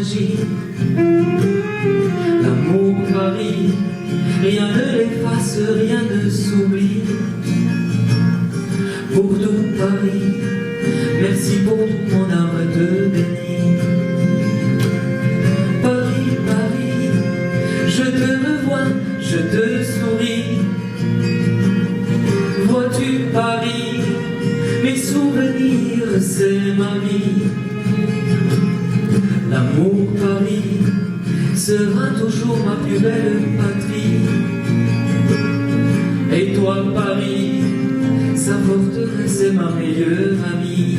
magie. L'amour Paris, rien ne l'efface, rien ne s'oublie. Pour tout Paris, merci pour tout mon âme te bénit. Paris, Paris, je te revois, je te souris. Vois-tu Paris, mes souvenirs, c'est ma vie. L'amour Paris sera toujours ma plus belle patrie. Et toi Paris, sa forteresse est ma meilleure amie.